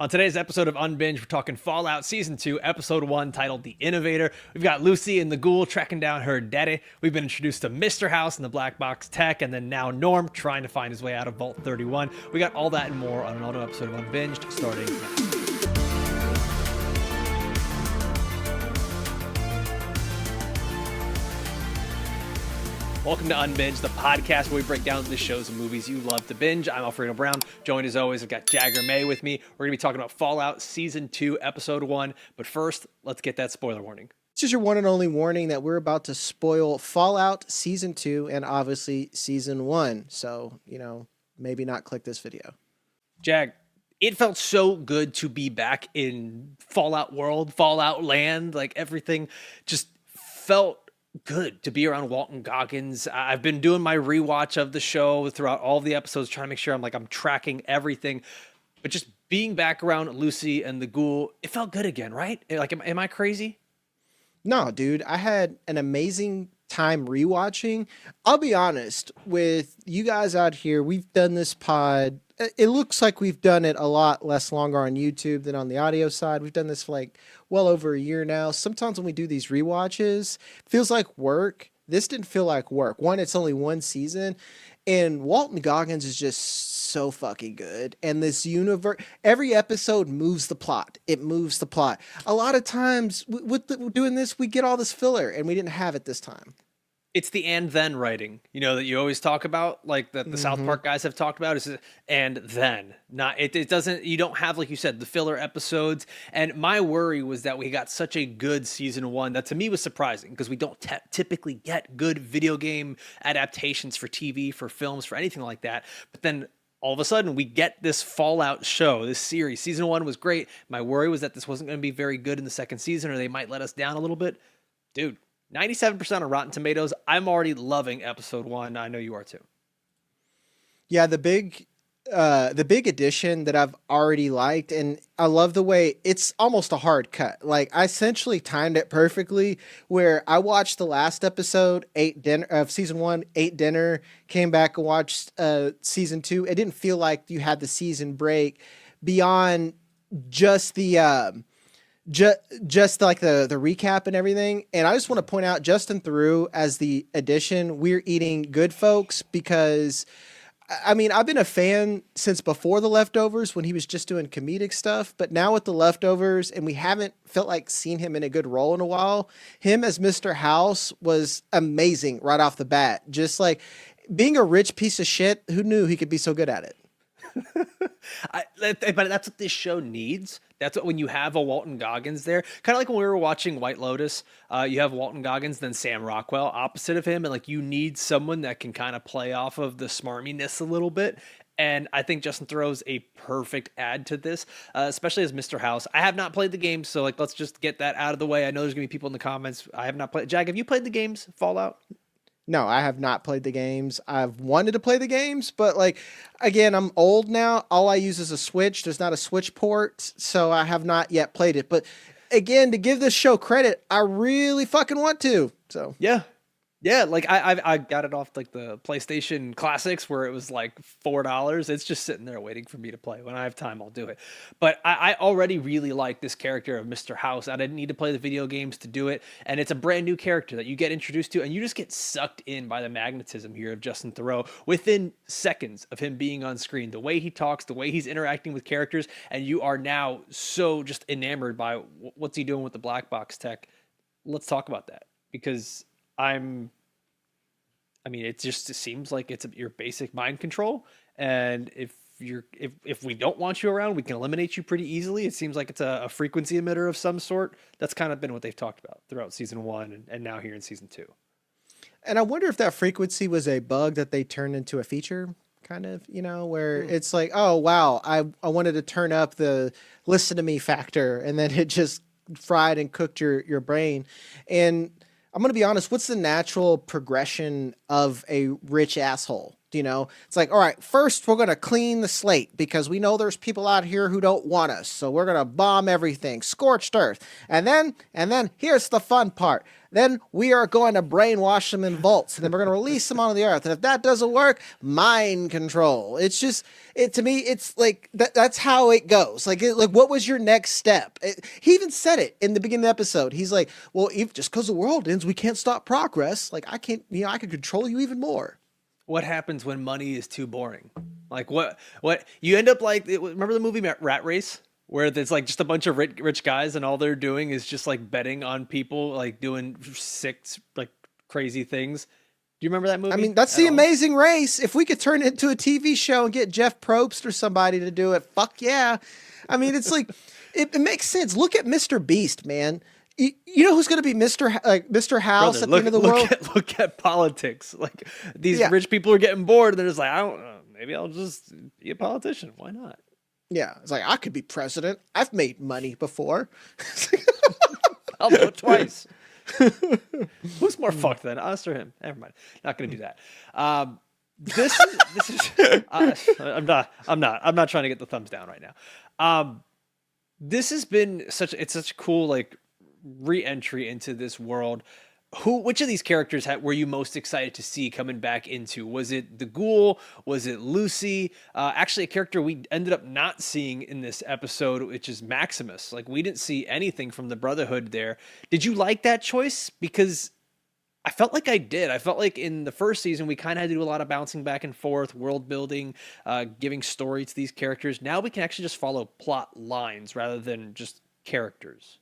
On today's episode of Unbinged, we're talking Fallout Season 2, Episode 1, titled The Innovator. We've got Lucy and the Ghoul tracking down her daddy. We've been introduced to Mr. House and the Black Box Tech, and then now Norm trying to find his way out of Vault 31. We got all that and more on an auto episode of Unbinged, starting now. Welcome to Unbinged, the podcast where we break down the shows and movies you love to binge. I'm Alfredo Brown, joined as always, I've got Jagger May with me. We're going to be talking about Fallout Season 2, Episode 1. But first, let's get that spoiler warning. This is your one and only warning that we're about to spoil Fallout Season 2 and obviously Season 1. So, maybe not click this video. Jag, it felt so good to be back in Fallout world, Fallout land. Like everything just felt good to be around Walton Goggins. I've been doing my rewatch of the show throughout all of the episodes, trying to make sure I'm tracking everything. But just being back around Lucy and the Ghoul, it felt good again, right? Like, am I crazy? No, dude, I had an amazing time rewatching. I'll be honest with you guys out here. We've done this pod. It looks like we've done it a lot less longer on YouTube than on the audio side. We've done this for well over a year now. Sometimes when we do these rewatches, it feels like work. This didn't feel like work. One, it's only one season, and Walton Goggins is just so fucking good. And this universe, every episode moves the plot. It moves the plot. A lot of times with doing this, we get all this filler, and we didn't have it this time. It's the and then writing, that you always talk about, like that the South Park guys have talked about, is and then. Not it doesn't, you don't have, like you said, the filler episodes. And my worry was that we got such a good season 1 that to me was surprising, because we don't typically get good video game adaptations for TV, for films, for anything like that. But then all of a sudden we get this Fallout show, this series. Season 1 was great. My worry was that this wasn't going to be very good in the second season, or they might let us down a little bit. Dude, 97% on Rotten Tomatoes. I'm already loving episode 1. I know you are too. Yeah, the big addition that I've already liked, and I love the way it's almost a hard cut. Like, I essentially timed it perfectly, where I watched the last episode, of season 1, ate dinner, came back and watched season 2. It didn't feel like you had the season break beyond just the just like the recap and everything. And I just want to point out Justin Theroux as the addition. We're eating good, folks, because I mean, I've been a fan since before The Leftovers, when he was just doing comedic stuff, but now with The Leftovers, and we haven't felt like seen him in a good role in a while. Him as Mr. House was amazing right off the bat. Just like being a rich piece of shit, who knew he could be so good at it? But that's what this show needs. That's what, when you have a Walton Goggins there, kind of like when we were watching White Lotus, you have Walton Goggins, then Sam Rockwell opposite of him. And you need someone that can kind of play off of the smarminess a little bit. And I think Justin Theroux's a perfect add to this, especially as Mr. House. I have not played the games, so let's just get that out of the way. I know there's going to be people in the comments. I have not played. Jag, have you played the games, Fallout? No, I have not played the games. I've wanted to play the games, but again, I'm old now. All I use is a Switch. There's not a Switch port, so I have not yet played it. But again, to give this show credit, I really fucking want to. So yeah. Yeah, I got it off the PlayStation Classics, where it was $4. It's just sitting there waiting for me to play. When I have time, I'll do it. But I already really like this character of Mr. House. I didn't need to play the video games to do it. And it's a brand new character that you get introduced to, and you just get sucked in by the magnetism here of Justin Theroux within seconds of him being on screen. The way he talks, the way he's interacting with characters, and you are now so just enamored by what's he doing with the black box tech. Let's talk about that, because it seems like it's your basic mind control. And if we don't want you around, we can eliminate you pretty easily. It seems like it's a frequency emitter of some sort. That's kind of been what they've talked about throughout season 1 and now here in season 2. And I wonder if that frequency was a bug that they turned into a feature, kind of, where it's like, oh, wow, I wanted to turn up the listen to me factor, and then it just fried and cooked your brain. And I'm going to be honest, what's the natural progression of a rich asshole? You know, it's like, all right, first we're going to clean the slate because we know there's people out here who don't want us. So we're going to bomb everything, scorched earth. And then here's the fun part. Then we are going to brainwash them in vaults, and then we're going to release them onto the earth. And if that doesn't work, mind control. It's just, to me, it's like that's how it goes. Like, what was your next step? He even said it in the beginning of the episode. He's like, well, if just because the world ends, we can't stop progress. Like, I can't, I can control you even more. What happens when money is too boring? Like what you end up like, remember the movie Rat Race, where there's like just a bunch of rich guys and all they're doing is just like betting on people, like doing sick, like crazy things. Do you remember that movie? I mean, that's The Amazing Race. If we could turn it into a TV show and get Jeff Probst or somebody to do it, fuck yeah. I mean, it's like, it makes sense. Look at Mr. Beast, man. You know who's going to be Mr. House. Brother, at the end of the world? Look at politics. Like, these rich people are getting bored, and they're just like, I don't know, maybe I'll just be a politician. Why not? Yeah, it's like, I could be president. I've made money before. I'll do it twice. Who's more fucked than us or him? Never mind. Not going to do that. This is. I'm not trying to get the thumbs down right now. This has been such a cool like re-entry into this world. Which of these characters were you most excited to see coming back into? Was it the Ghoul? Was it Lucy? Actually, a character we ended up not seeing in this episode, which is Maximus. Like, we didn't see anything from the Brotherhood there. Did you like that choice? Because I felt like I did. I felt like in the first season, we kind of had to do a lot of bouncing back and forth, world building, giving story to these characters. Now we can actually just follow plot lines rather than just characters.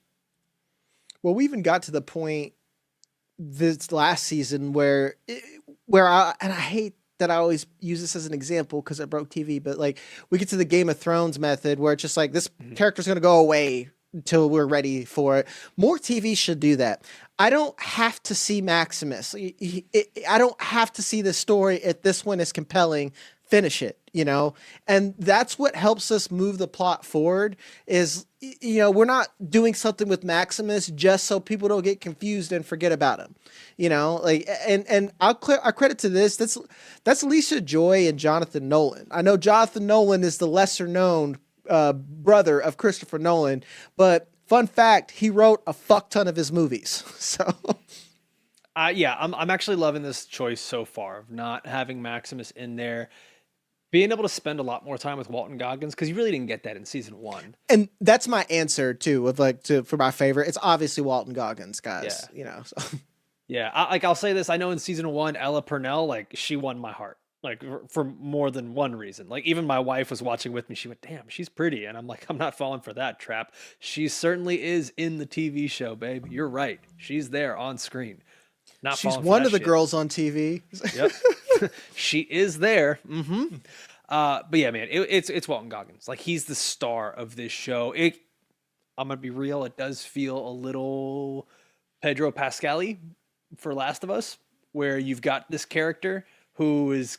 Well, we even got to the point this last season where I hate that I always use this as an example because it broke TV, but like we get to the Game of Thrones method where it's just like this character's going to go away until we're ready for it. More TV should do that. I don't have to see Maximus. I don't have to see the story. If this one is compelling, finish it, you know? And that's what helps us move the plot forward is, you know, we're not doing something with Maximus just so people don't get confused and forget about him, you know? Like, and I credit to this. That's Lisa Joy and Jonathan Nolan. I know Jonathan Nolan is the lesser known brother of Christopher Nolan, but fun fact, he wrote a fuck ton of his movies. So yeah, I'm actually loving this choice so far of not having Maximus in there, being able to spend a lot more time with Walton Goggins, because you really didn't get that in season 1. And that's my answer too, with for my favorite. It's obviously Walton Goggins, guys. Yeah. You know. So. Yeah, I'll say this. I know in season 1, Ella Purnell, like, she won my heart. Like, for more than one reason. Like, even my wife was watching with me. She went, damn, she's pretty. And I'm like, I'm not falling for that trap. She certainly is in the TV show, babe. You're right. She's there on screen. Not She's one of the girls on TV. Yep. She is there. Mm-hmm. But yeah, man, it's Walton Goggins. Like, he's the star of this show. I'm going to be real. It does feel a little Pedro Pascal-y for Last of Us, where you've got this character who is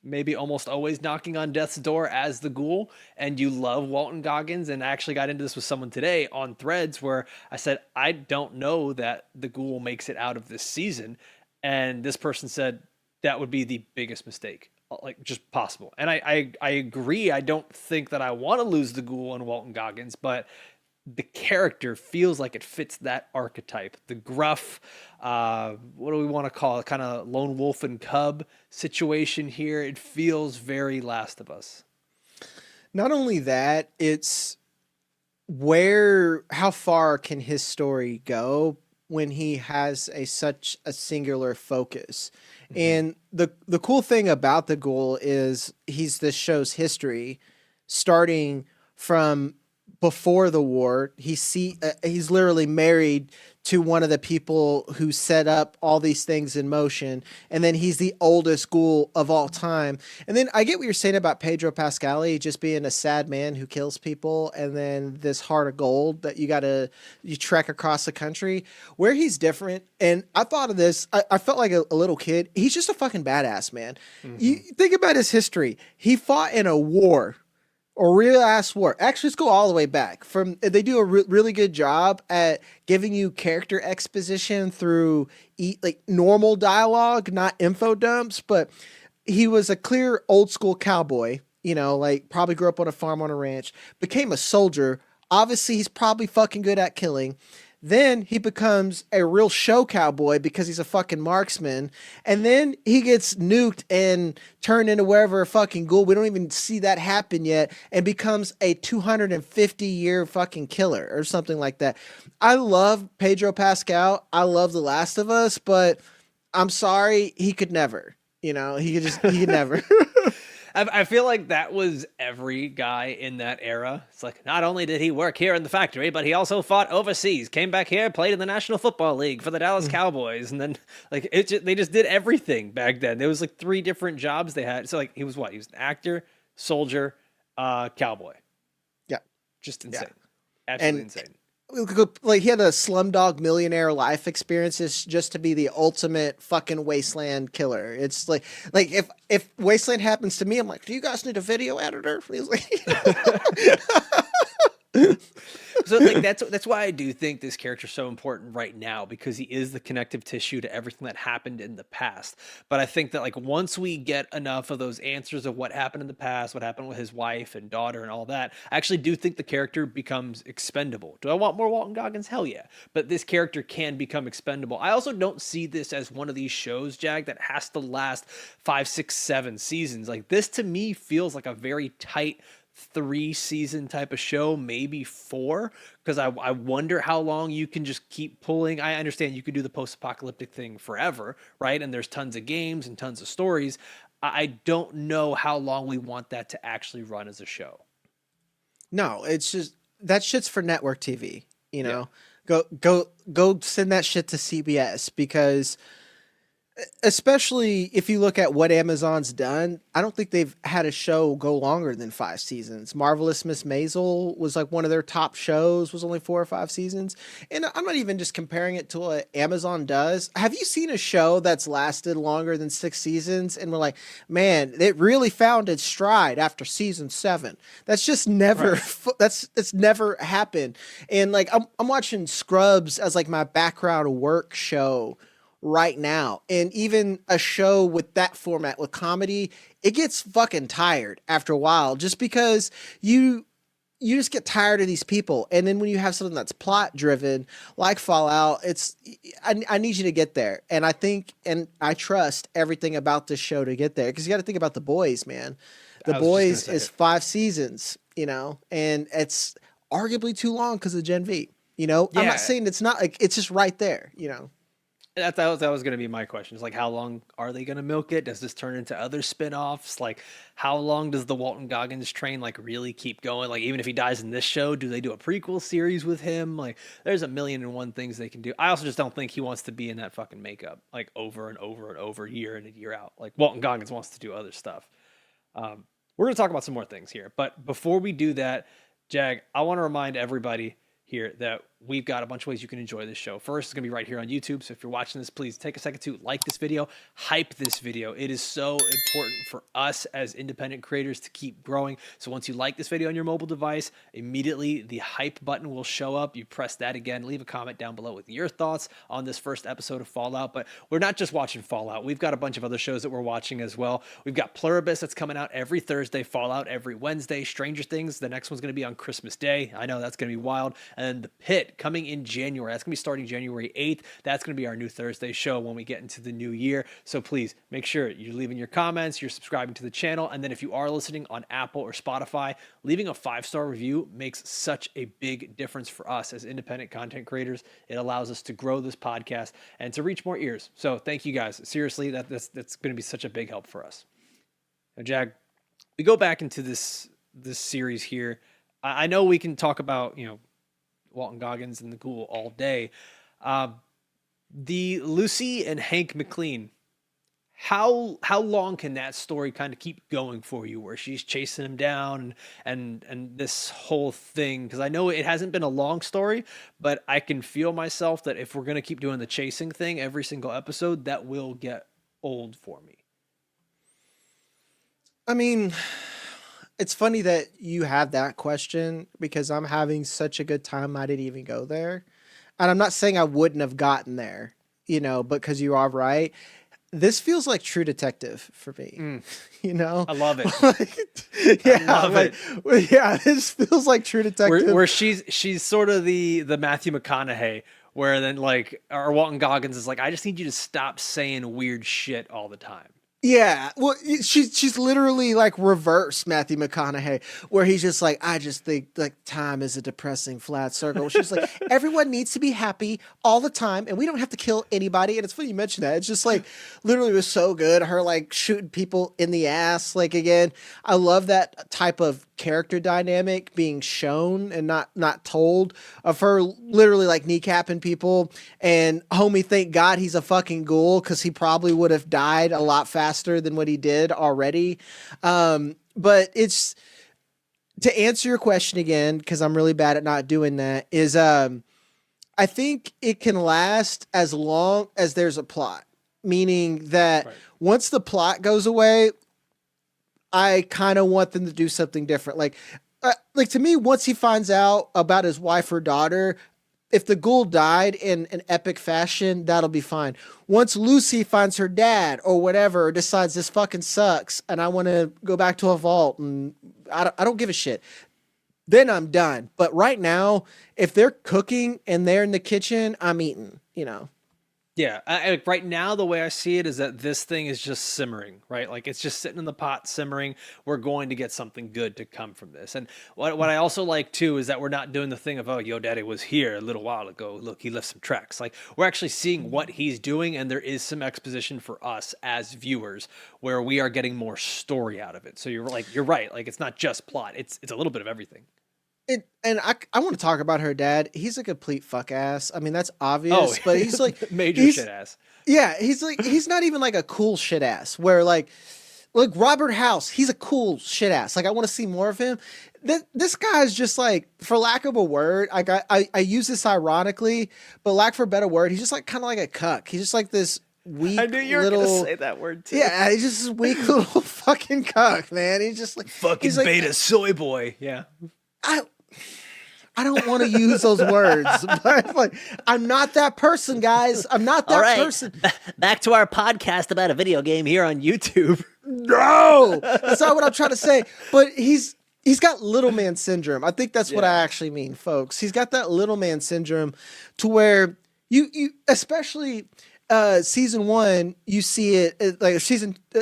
maybe almost always knocking on death's door as the Ghoul, and you love Walton Goggins. And I actually got into this with someone today on Threads where I said, I don't know that the Ghoul makes it out of this season. And this person said that would be the biggest mistake, like, just possible. And I agree. I don't think that I want to lose the Ghoul and Walton Goggins, but the character feels like it fits that archetype. The gruff, what do we want to call it? Kind of lone wolf and cub situation here. It feels very Last of Us. Not only that, it's how far can his story go when he has such a singular focus. Mm-hmm. And the cool thing about the Ghoul is he's this show's history starting from before the war. He's literally married to one of the people who set up all these things in motion. And then he's the oldest Ghoul of all time. And then I get what you're saying about Pedro Pascal just being a sad man who kills people. And then this heart of gold that you trek across the country where he's different. And I thought of this. I felt like a little kid. He's just a fucking badass, man. Mm-hmm. You think about his history. He fought in a war. Or real ass war. Actually, let's go all the way back. They do a really good job at giving you character exposition through like normal dialogue, not info dumps. But he was a clear old school cowboy, like probably grew up on a farm on a ranch, became a soldier. Obviously, he's probably fucking good at killing. Then he becomes a real show cowboy because he's a fucking marksman. And then he gets nuked and turned into wherever a fucking ghoul. We don't even see that happen yet. And becomes a 250-year fucking killer or something like that. I love Pedro Pascal. I love The Last of Us, but I'm sorry, he could never. He could never. I feel like that was every guy in that era. It's like, not only did he work here in the factory, but he also fought overseas, came back here, played in the National Football League for the Dallas Cowboys. And then like they just did everything back then. There was like 3 different jobs they had. So like he was what? He was an actor, soldier, cowboy. Yeah. Just insane. Yeah. Absolutely insane. Like he had a Slumdog Millionaire life experiences just to be the ultimate fucking wasteland killer. It's like if Wasteland happens to me, I'm like, do you guys need a video editor? He's like, So like that's why I do think this character's so important right now, because he is the connective tissue to everything that happened in the past. But I think that like once we get enough of those answers of what happened in the past, what happened with his wife and daughter and all that, I actually do think the character becomes expendable. Do I want more Walton Goggins? Hell yeah. But this character can become expendable. I also don't see this as one of these shows, Jag, that has to last 5, 6, 7 seasons. Like this to me feels like a very tight 3-season type of show, maybe 4, because I wonder how long you can just keep pulling. I understand you could do the post-apocalyptic thing forever, right? And there's tons of games and tons of stories. I don't know how long we want that to actually run as a show. no, it's just that shit's for network TV. Go send that shit to CBS, because especially if you look at what Amazon's done, I don't think they've had a show go longer than 5 seasons. Marvelous Miss Maisel was like one of their top shows, was only 4 or 5 seasons. And I'm not even just comparing it to what Amazon does. Have you seen a show that's lasted longer than 6 seasons? And we're like, man, it really found its stride after season 7. That's just never, right. It's never happened. And like, I'm watching Scrubs as like my background work show right now, and even a show with that format with comedy, it gets fucking tired after a while, just because you just get tired of these people. And then when you have something that's plot driven like Fallout, it's I need you to get there, and I think and I trust everything about this show to get there, because you got to think about The Boys, man. The Boys is 5 seasons, and it's arguably too long because of Gen V. I'm not saying it's not, like, it's just right there. That was going to be my question. It's like, how long are they going to milk it? Does this turn into other spin-offs? Like, how long does the Walton Goggins train like really keep going? Like, even if he dies in this show, do they do a prequel series with him? Like, there's a million and one things they can do. I also just don't think he wants to be in that fucking makeup like over and over and over, year in and year out. Like, Walton Goggins wants to do other stuff. We're going to talk about some more things here, but before we do that, Jag, I want to remind everybody here that we've got a bunch of ways you can enjoy this show. First, it's going to be right here on YouTube. So if you're watching this, please take a second to like this video, hype this video. It is so important for us as independent creators to keep growing. So once you like this video on your mobile device, immediately the hype button will show up. You press that again, leave a comment down below with your thoughts on this first episode of Fallout. But we're not just watching Fallout. We've got a bunch of other shows that we're watching as well. We've got Pluribus that's coming out every Thursday, Fallout every Wednesday, Stranger Things, the next one's going to be on Christmas Day. I know that's going to be wild. And then The Pit coming in January. That's going to be starting January 8th. That's going to be our new Thursday show when we get into the new year. So please make sure you're leaving your comments, you're subscribing to the channel, and then if you are listening on Apple or Spotify, leaving a 5-star review makes such a big difference for us as independent content creators. It allows us to grow this podcast and to reach more ears. So thank you guys. Seriously, that's going to be such a big help for us. Now, Jag, we go back into this series here. I know we can talk about, Walton Goggins and the Ghoul all day. The Lucy and Hank McLean, how long can that story kind of keep going for you, where she's chasing him down and this whole thing? Because I know it hasn't been a long story, but I can feel myself that if we're going to keep doing the chasing thing every single episode, that will get old for me. I mean, it's funny that you have that question, because I'm having such a good time I didn't even go there. And I'm not saying I wouldn't have gotten there, because you are right. this feels like True Detective for me. You know, I love it. Yeah, I love it. Yeah, this feels like True Detective. Where she's sort of the Matthew McConaughey, where then like or Walton Goggins is like, I just need you to stop saying weird shit all the time. Yeah, well, she's literally like reverse Matthew McConaughey, where he's just like, I just think like time is a depressing flat circle. She's like, everyone needs to be happy all the time, and we don't have to kill anybody. And it's funny you mentioned that. It's just like literally was so good. Her like shooting people in the ass. Like again, I love that type of character dynamic being shown and not told, of her literally like kneecapping people. And homie, thank God he's a fucking ghoul, because he probably would have died a lot faster than what he did already. But it's, to answer your question again, because I'm really bad at not doing that, is I think it can last as long as there's a plot, meaning that once the plot goes away, I kind of want them to do something different. Like to me, once he finds out about his wife or daughter, if the ghoul died in an epic fashion, that'll be fine. Once Lucy finds her dad or whatever, or decides this fucking sucks and I want to go back to a vault and I don't give a shit, then I'm done. But right now, if they're cooking and they're in the kitchen, I'm eating, you know. Yeah, right now the way I see it is that this thing is just simmering, right? Like it's just sitting in the pot simmering. We're going to get something good to come from this. And what I also like too is that we're not doing the thing of, oh, yo, daddy was here a little while ago. Look, he left some tracks. Like we're actually seeing what he's doing, and there is some exposition for us as viewers where we are getting more story out of it. So you're right. Like it's not just plot. It's a little bit of everything. And I want to talk about her dad. He's a complete fuck ass. I mean, that's obvious, but he's like major shit ass. Yeah, he's not even like a cool shit ass. Where like Robert House, he's a cool shit ass. Like I want to see more of him. This guy's just like, for lack of a word, I use this ironically, but lack for a better word, he's just like kind of like a cuck. He's just like this weak. I knew you were gonna say that word too. Yeah, he's just this weak little fucking cuck, man. He's just like fucking beta soy boy. Yeah. I don't want to use those words, but like, I'm not that person, guys. I'm not that person. Back to our podcast about a video game here on YouTube. No, that's not what I'm trying to say. But he's got little man syndrome. I think that's what I actually mean, folks. He's got that little man syndrome to where you especially season 1, you see it like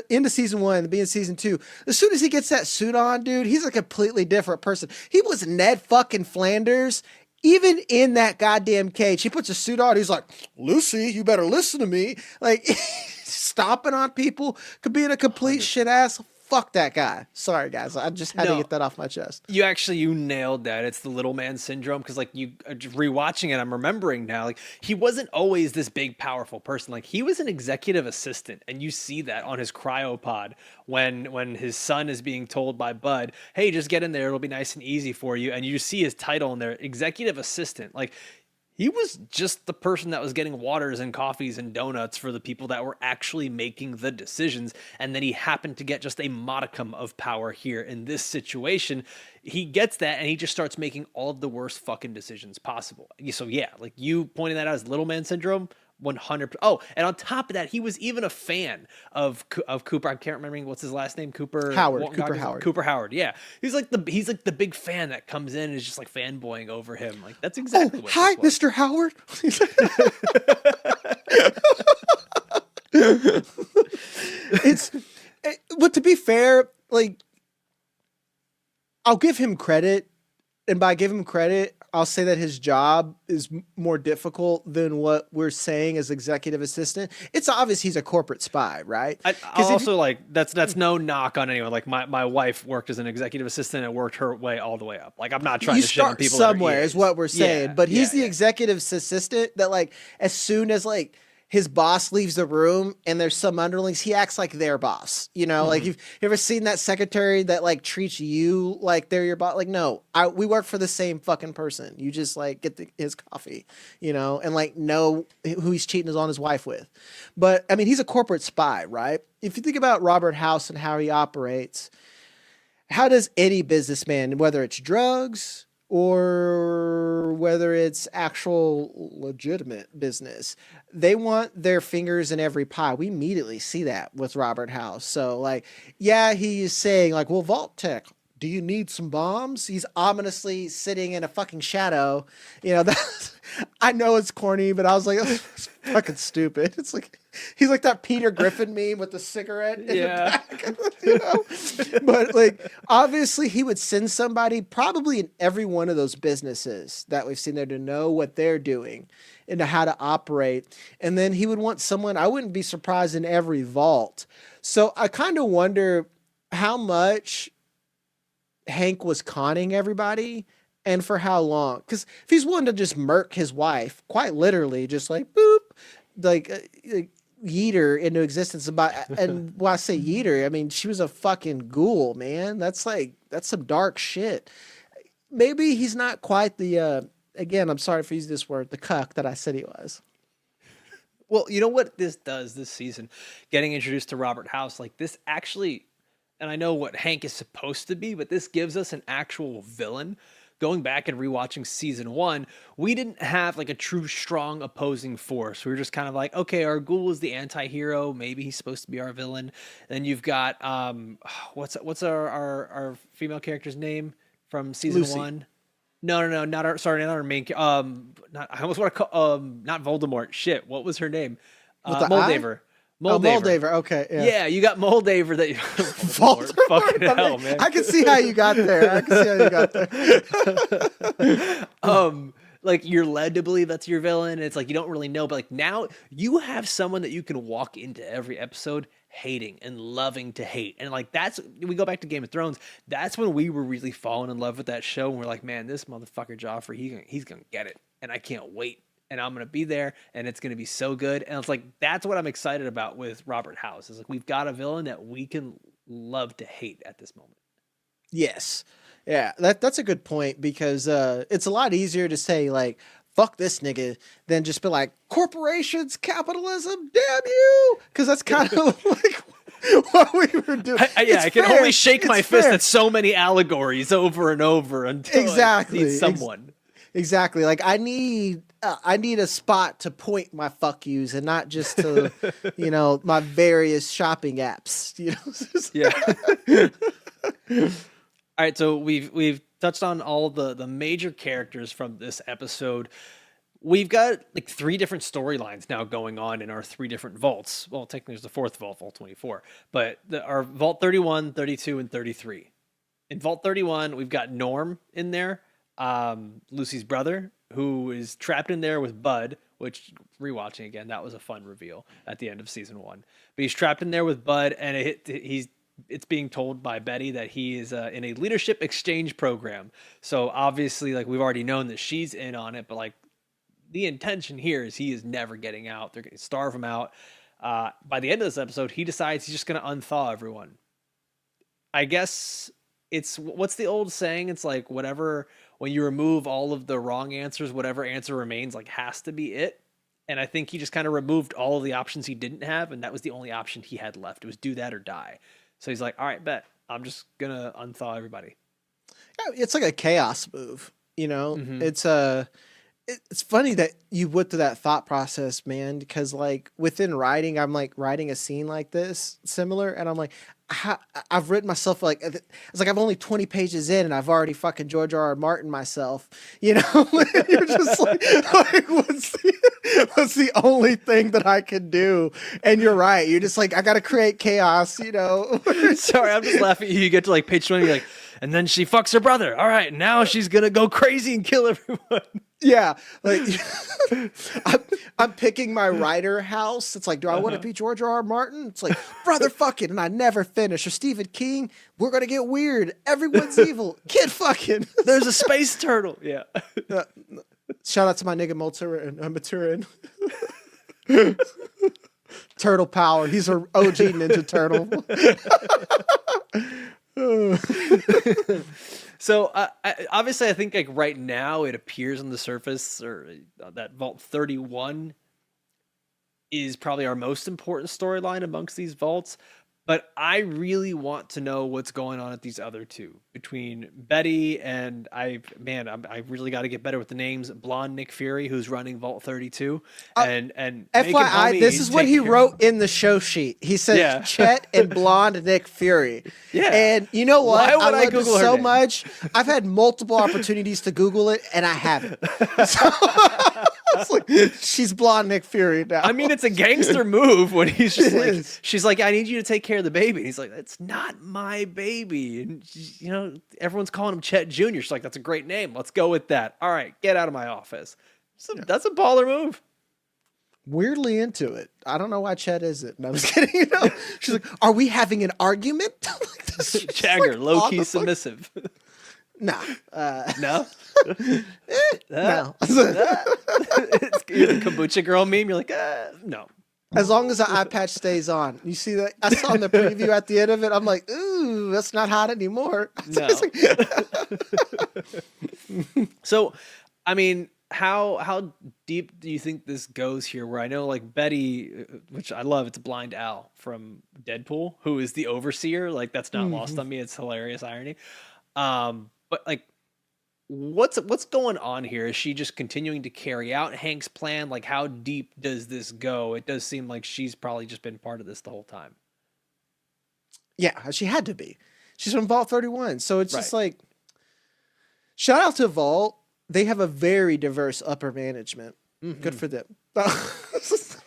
into season 1, the beginning of season 2. As soon as he gets that suit on, dude, he's a completely different person. He was Ned fucking Flanders. Even in that goddamn cage, he puts a suit on. He's like, Lucy, you better listen to me. Like, stomping on people, could be in a complete shit ass. Fuck that guy. Sorry, guys. I just had to get that off my chest. You nailed that. It's the little man syndrome. Because like you rewatching it, I'm remembering now. Like he wasn't always this big, powerful person. Like he was an executive assistant, and you see that on his cryopod when his son is being told by Bud, "Hey, just get in there. It'll be nice and easy for you." And you see his title in there, executive assistant. Like he was just the person that was getting waters and coffees and donuts for the people that were actually making the decisions. And then he happened to get just a modicum of power here in this situation. He gets that and he just starts making all of the worst fucking decisions possible. So yeah, like you pointing that out as little man syndrome, 100%. Oh, and on top of that, he was even a fan of Cooper. I can't remember what's his last name. Cooper Howard. Cooper Howard. Yeah, he's like the big fan that comes in and is just like fanboying over him. Like that's exactly what. Hi, Mr. Howard. But to be fair, like I'll give him credit, and by giving him credit, I'll say that his job is more difficult than what we're saying as executive assistant. It's obvious he's a corporate spy, right? That's no knock on anyone. Like my wife worked as an executive assistant and worked her way all the way up. Like I'm not trying to shit on people. Somewhere is what we're saying, but he's the executive assistant that like as soon as like his boss leaves the room and there's some underlings, he acts like their boss. You know, like you've ever seen that secretary that like treats you like they're your boss? Like, no, we work for the same fucking person. You just like get his coffee, you know, and like know who he's cheating on his wife with. But I mean, he's a corporate spy, right? If you think about Robert House and how he operates, how does any businessman, whether it's drugs, or whether it's actual legitimate business. They want their fingers in every pie. We immediately see that with Robert House. So like, yeah, he's saying like, well, Vault Tech, do you need some bombs? He's ominously sitting in a fucking shadow. You know, that I know it's corny, but I was like, it's fucking stupid. It's like he's like that Peter Griffin meme with the cigarette in the back. You know? But like obviously he would send somebody probably in every one of those businesses that we've seen there to know what they're doing and to how to operate. And then he would want someone, I wouldn't be surprised, in every vault. So I kind of wonder how much Hank was conning everybody and for how long. Because if he's willing to just murk his wife, quite literally, just like boop, like yeet her into existence. And when I say yeet her, I mean she was a fucking ghoul, man. That's some dark shit. Maybe he's not quite the again, I'm sorry for using this word, the cuck that I said he was. Well, you know what this does this season, getting introduced to Robert House, like this actually, and I know what Hank is supposed to be, but this gives us an actual villain. Going back and rewatching season 1, we didn't have like a true strong opposing force. We were just kind of like, okay, our ghoul is the anti-hero. Maybe he's supposed to be our villain. Then you've got what's our female character's name from season Lucy. 1? No, not our main. Not I almost want to call not Voldemort. Shit, what was her name? Moldaver. Oh, Moldaver. Okay. Yeah, you got Moldaver that you. Voldemort. Fucking hell, man. I can see how you got there. Like you're led to believe that's your villain. And it's like you don't really know, but like now you have someone that you can walk into every episode hating and loving to hate. And like that's we go back to Game of Thrones. That's when we were really falling in love with that show. And we're like, man, this motherfucker Joffrey, he's gonna get it, and I can't wait. And I'm gonna be there, and it's gonna be so good. And it's like that's what I'm excited about with Robert House. Is like we've got a villain that we can love to hate at this moment. Yes. Yeah, that's a good point because it's a lot easier to say like fuck this nigga than just be like corporations, capitalism, damn you, because that's kind of like what we were doing. I can only shake my fist at so many allegories over and over until exactly I need someone. Exactly. Like I need a spot to point my fuck yous and not just to, my various shopping apps, Yeah. All right. So we've touched on all the major characters from this episode. We've got like 3 different storylines now going on in our 3 different vaults. Well, technically there's the 4th vault, Vault 24, but our Vault 31, 32, and 33. In Vault 31, we've got Norm in there. Lucy's brother, who is trapped in there with Bud, which rewatching again, that was a fun reveal at the end of season 1. But he's trapped in there with Bud, and it's being told by Betty that he is in a leadership exchange program. So obviously, like we've already known that she's in on it, but like the intention here is he is never getting out. They're going to starve him out. By the end of this episode, he decides he's just going to unthaw everyone. I guess it's what's the old saying? It's like whatever. When you remove all of the wrong answers, whatever answer remains like has to be it. And I think he just kind of removed all of the options he didn't have, and that was the only option he had left. It was do that or die. So he's like, all right, bet. I'm just going to unthaw everybody. Yeah, it's like a chaos move, Mm-hmm. It's funny that you went through that thought process, man, because like within writing, I'm like writing a scene like this similar. And I'm like, I've written myself like, it's like I've only 20 pages in and I've already fucking George R. Martin myself, You're just like what's the only thing that I can do? And you're right. You're just like, I got to create chaos, Sorry, I'm just laughing. You get to like page 20, you're like, and then she fucks her brother. All right, now she's going to go crazy and kill everyone. Yeah, like I'm picking my writer house. It's like, do I want to be George R. R. Martin? It's like, brother, fucking, and I never finish. Or Stephen King, we're gonna get weird. Everyone's evil. Kid, fucking. There's a space turtle. Yeah. Shout out to my nigga Maturin. Turtle power. He's an OG Ninja Turtle. So obviously, I think like right now it appears on the surface, or that Vault 31 is probably our most important storyline amongst these vaults. But I really want to know what's going on at these other two between Betty and I really got to get better with the names. Blonde Nick Fury, who's running Vault 32, and make him FYI, this homie, is what take he care. wrote in the show sheet. He says Yeah. Chet and blonde Nick Fury. Yeah. And you know what? Why would I love this Google her so name? much. I've had multiple opportunities to Google it, and I haven't. So, it's like, she's blonde Nick Fury now. I mean, it's a gangster move when he's just It like, is. she's like, I need you to take care of the baby. And he's like, that's not my baby. And, everyone's calling him Chet Jr. She's like, that's a great name. Let's go with that. All right, get out of my office. So that's a baller move. Weirdly into it. I don't know why Chet isn't. No, I was kidding. She's like, are we having an argument? Like, this is Jagger, like, low on key the fuck- submissive. Nah. No? No. It's the kombucha girl meme. You're like, no. As long as the eye patch stays on. You see that? I saw in the preview at the end of it. I'm like, ooh, that's not hot anymore. No. So, I mean, how deep do you think this goes here? Where I know like Betty, which I love, it's Blind Al from Deadpool, who is the overseer. Like that's not lost on me. It's hilarious irony. But like, what's going on here? Is she just continuing to carry out Hank's plan? Like, how deep does this go? It does seem like she's probably just been part of this the whole time. Yeah, she had to be. She's from Vault 31. So it's just Right. like, shout out to Vault. They have a very diverse upper management. Good for them.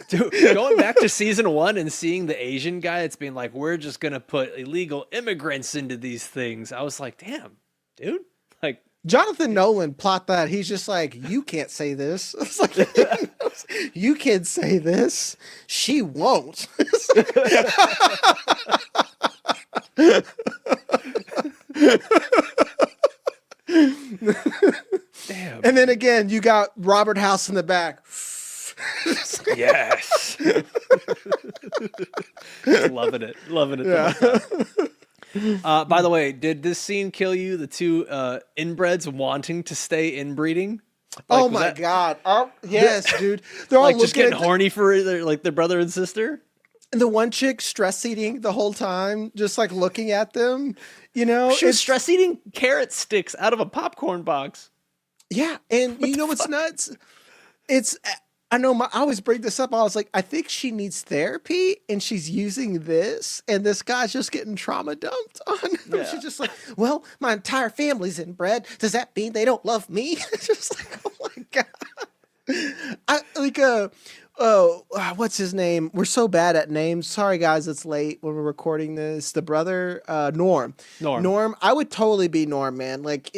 Dude, going back to season 1 and seeing the Asian guy, it's being like, we're just gonna put illegal immigrants into these things. I was like, damn, dude. Like, Jonathan Nolan plot that. He's just like, you can't say this. It's like, you can say this. She won't. damn. And then again, you got Robert House in the back. Yes. Loving it. Loving it. Yeah. By the way, did this scene kill you? The two inbreds wanting to stay inbreeding? Oh was my that- God. Oh, yes, dude. They're all Like just looking getting at horny for their brother and sister? the one chick stress eating the whole time, just like looking at them. She was it's- stress eating carrot sticks out of a popcorn box. Yeah, and you know what's nuts? It's I know I always bring this up. I was like, I think she needs therapy, and she's using this, and this guy's just getting trauma dumped on. Yeah. She's just like, well, my entire family's inbred. Does that mean they don't love me? It's just like, oh my God. I like what's his name? We're so bad at names. Sorry guys, it's late when we're recording this. The brother, Norm. Norm. I would totally be Norm, man. Like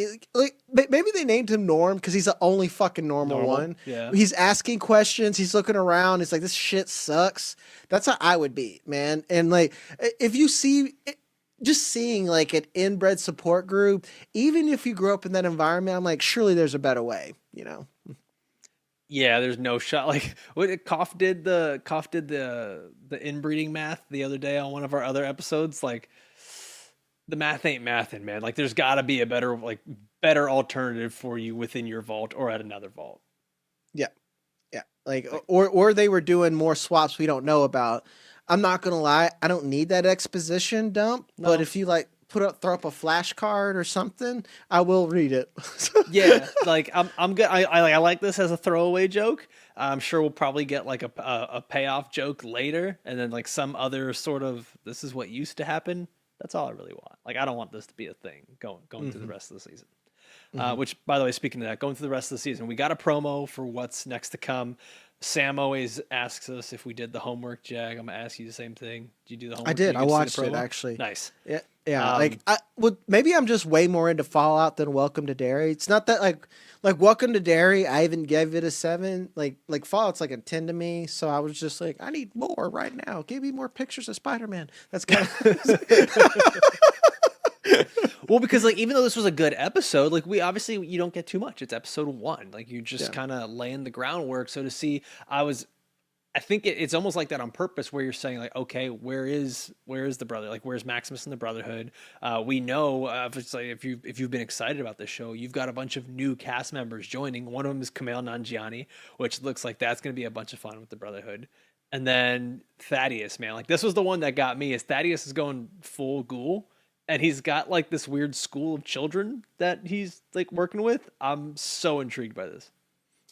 maybe they named him Norm because he's the only fucking normal one. Yeah. He's asking questions. He's looking around. He's like, this shit sucks. That's how I would be, man. And like, if you see. Just seeing like an inbred support group, even if you grew up in that environment, I'm like, surely there's a better way, Yeah, there's no shot. Like what Koff did the inbreeding math the other day on one of our other episodes. Like the math ain't mathin', man. Like there's got to be a better alternative for you within your vault or at another vault. Yeah. Like, or they were doing more swaps we don't know about. I'm not gonna lie, I don't need that exposition dump. No. But if you like throw up a flashcard or something, I will read it. Yeah, like I'm good. I like this as a throwaway joke. I'm sure we'll probably get like a payoff joke later, and then like some other sort of this is what used to happen. That's all I really want. Like I don't want this to be a thing going through the rest of the season. Which, by the way, speaking of that, going through the rest of the season, we got a promo for what's next to come. Sam always asks us if we did the homework. Jag, I'm gonna ask you the same thing. Did you do the homework? I did. I You get to see the watched it promo? actually. Nice. Yeah. Like maybe I'm just way more into Fallout than Welcome to Derry. It's not that like Welcome to Derry, I even gave it a 7. Like Fallout's like a 10 to me. So I was just like, I need more right now. Give me more pictures of Spider-Man. That's kind of Well, because like even though this was a good episode, like you don't get too much. It's episode 1. Like you just kind of laying the groundwork. So to see, I think it's almost like that on purpose, where you're saying like, okay, where is the brother? Like where's Maximus and the Brotherhood? We know if you've been excited about this show, you've got a bunch of new cast members joining. One of them is Kumail Nanjiani, which looks like that's going to be a bunch of fun with the Brotherhood. And then Thaddeus, man, like this was the one that got me. Is Thaddeus is going full ghoul, and he's got like this weird school of children that he's like working with. I'm so intrigued by this.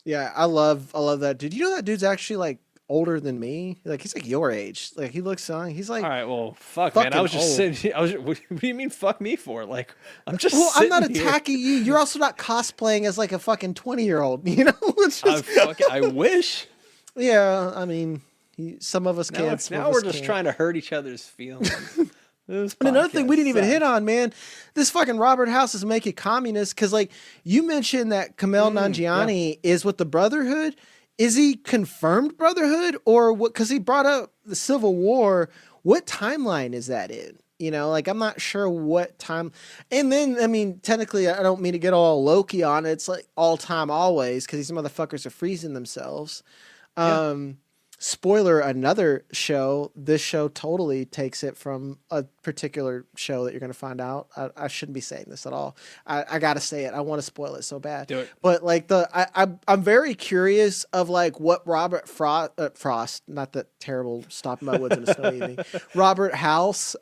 Yeah, I love that dude. You know that dude's actually like older than me. Like he's like your age. Like he looks young. He's like All right, well, fuck, man. I was just old. sitting here. What do you mean, fuck me for? Like, I'm just. Well, I'm not sitting here. attacking you. You're also not cosplaying as like a fucking 20-year-old. You know, it's just, I wish. yeah. I mean, some of us Now, can't. Some now of we're us just can't. trying to hurt each other's feelings. This And another thing we podcast didn't even hit sucks. on, man, this fucking Robert House is making communist because, like, you mentioned that Kamel Nanjiani is with the Brotherhood. Is he confirmed Brotherhood or what? Because he brought up the Civil War. What timeline is that in? You know, like, I'm not sure what time. And then, I mean, technically, I don't mean to get all Loki on it. It's like all time, always, because these motherfuckers are freezing themselves. Spoiler, another show. This show totally takes it from a particular show that you're going to find out. I shouldn't be saying this at all. I got to say it. I want to spoil it so bad. Do it. But like I'm very curious of like what Robert Frost, not that terrible Stop in My Woods in a Snowy Evening, Robert House,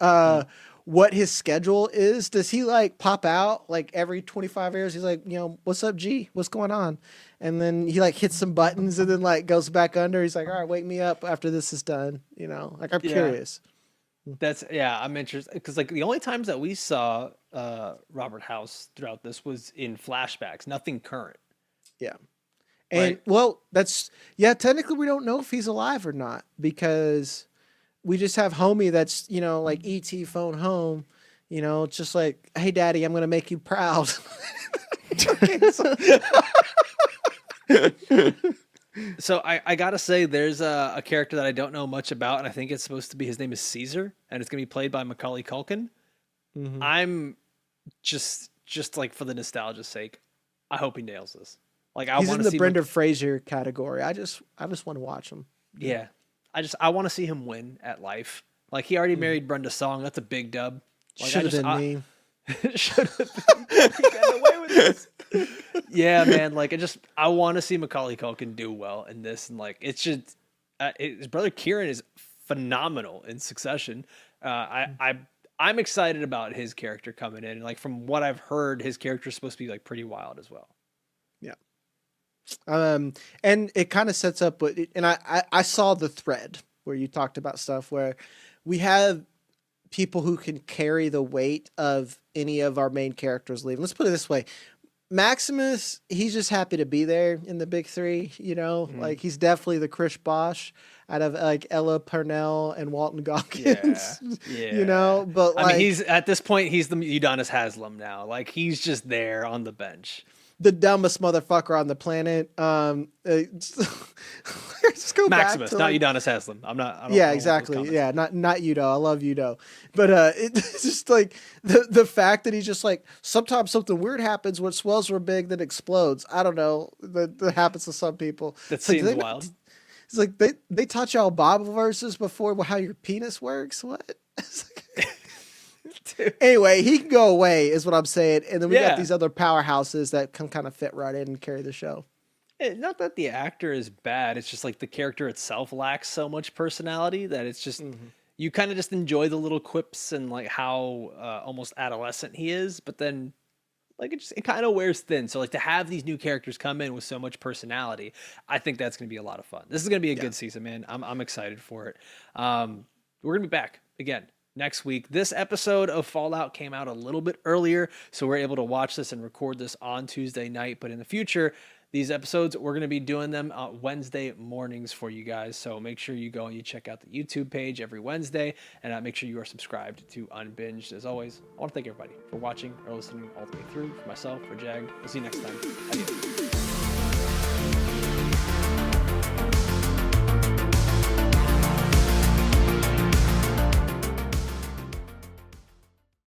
what his schedule is. Does he like pop out like every 25 years? He's like, you know, what's up, G? What's going on? And then he like hits some buttons and then like goes back under. He's like, all right, wake me up after this is done. You know, like I'm curious. I'm interested because like the only times that we saw Robert House throughout this was in flashbacks, nothing current. Yeah. And Right. well, technically we don't know if he's alive or not because we just have homie that's, you know, like ET phone home, you know, it's just like, hey daddy, I'm going to make you proud. So I gotta say, there's a character that I don't know much about, and I think it's supposed to be his name is Caesar, and it's gonna be played by Macaulay Culkin. I'm just like for the nostalgia's sake, I hope he nails this. Like I He's want in to the see Brendan Fraser category. I just want to watch him. Yeah, I want to see him win at life. Like he already married Brenda Song. That's a big dub. Like, Should have been me. Should have been. You got away with this. Yeah, man. Like I want to see Macaulay Culkin do well in this, and like it's just his brother Kieran is phenomenal in Succession. I'm excited about his character coming in, and like from what I've heard, his character is supposed to be like pretty wild as well. Yeah. And it kind of sets up what, and I saw the thread where you talked about stuff where we have people who can carry the weight of any of our main characters leaving. Let's put it this way. Maximus, he's just happy to be there in the big three, you know, like he's definitely the Chris Bosch out of like Ella Purnell and Walton Goggins, Yeah. you know, but like I mean, he's at this point, he's the Udonis Haslam now. Like he's just there on the bench. the dumbest motherfucker on the planet. Just go Maximus, back to not like, Udonis Haslam. I don't yeah, want those exactly. comments. Yeah, not Udo. I love Udo, but it's just like the fact that he's just like sometimes something weird happens when swells were big that explodes. I don't know that happens to some people. That It's like, seems wild. It's like they taught y'all Bible verses before how your penis works. What? It's like- anyway, he can go away, is what I'm saying. And then we Yeah. got these other powerhouses that can kind of fit right in and carry the show. Not that the actor is bad. It's just like the character itself lacks so much personality that it's just you kind of just enjoy the little quips and like how almost adolescent he is, but then like it kind of wears thin. So like to have these new characters come in with so much personality, I think that's going to be a lot of fun. This is going to be a good season, man. I'm excited for it. We're going to be back again next week. This episode of Fallout came out a little bit earlier, so we're able to watch this and record this on Tuesday night. But in the future, these episodes, we're going to be doing them Wednesday mornings for you guys. So make sure you go and you check out the YouTube page every Wednesday, and make sure you are subscribed to Unbinged. As always, I want to thank everybody for watching or listening all the way through. For myself, for Jag, we'll see you next time. Adios.